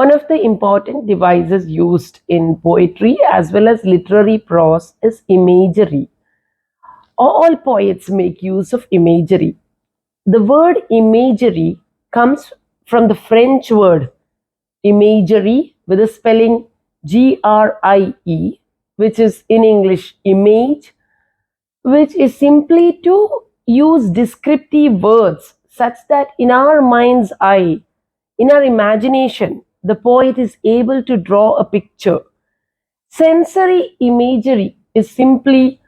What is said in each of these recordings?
One of the important devices used in poetry as well as literary prose is imagery. All poets make use of imagery. The word imagery comes from the French word imagery with the spelling GRIE, which is in English image, which is simply to use descriptive words such that in our mind's eye, in our imagination, the poet is able to draw a picture. Sensory imagery is simply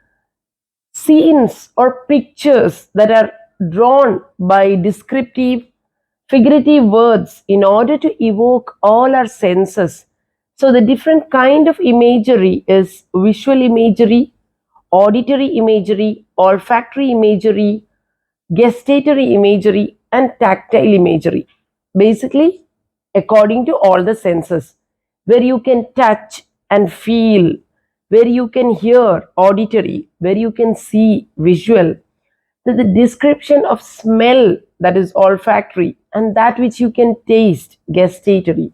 scenes or pictures that are drawn by descriptive, figurative words in order to evoke all our senses. So the different kind of imagery is visual imagery, auditory imagery, olfactory imagery, gustatory imagery, and tactile imagery. Basically, according to all the senses, where you can touch and feel, where you can hear auditory, where you can see visual, the description of smell, that is olfactory, and that which you can taste, gustatory.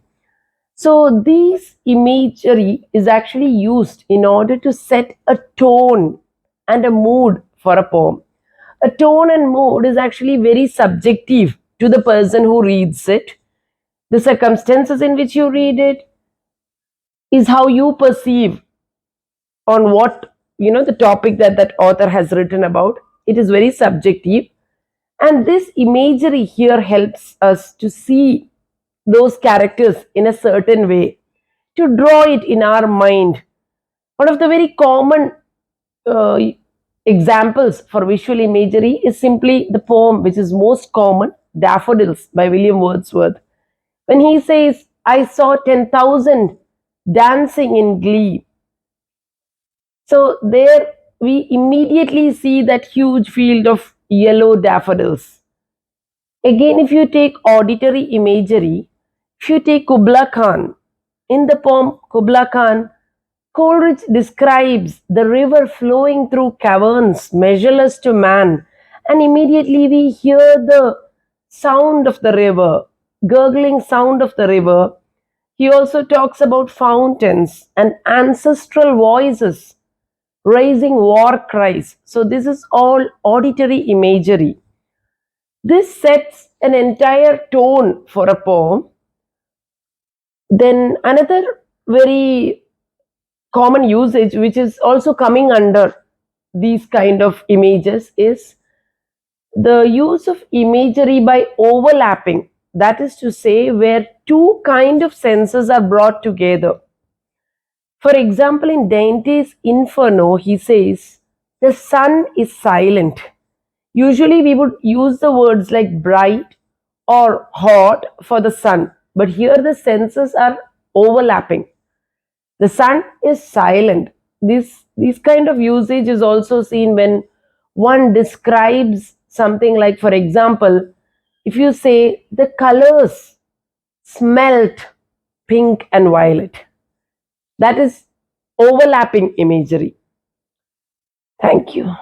So these imagery is actually used in order to set a tone and a mood for a poem. A tone and mood is actually very subjective to the person who reads it. The circumstances in which you read it is how you perceive on what, the topic that that author has written about. It is very subjective, and this imagery here helps us to see those characters in a certain way, to draw it in our mind. One of the very common uh, examples for visual imagery is simply the poem which is most common, Daffodils by William Wordsworth. When he says, I saw 10,000 dancing in glee. So there we immediately see that huge field of yellow daffodils. Again, if you take auditory imagery, if you take Kubla Khan, in the poem Kubla Khan, Coleridge describes the river flowing through caverns measureless to man, and immediately we hear the sound of the river, gurgling sound of the river. He also talks about fountains and ancestral voices raising war cries. So, this is all auditory imagery. This sets an entire tone for a poem. Then, another very common usage, which is also coming under these kind of images, is the use of imagery by overlapping. That is to say, where two kind of senses are brought together. For example, in Dante's Inferno, he says, the sun is silent. Usually, we would use the words like bright or hot for the sun, but here the senses are overlapping. The sun is silent. This kind of usage is also seen when one describes something like, for example, if you say the colors smelt pink and violet, that is overlapping imagery. Thank you.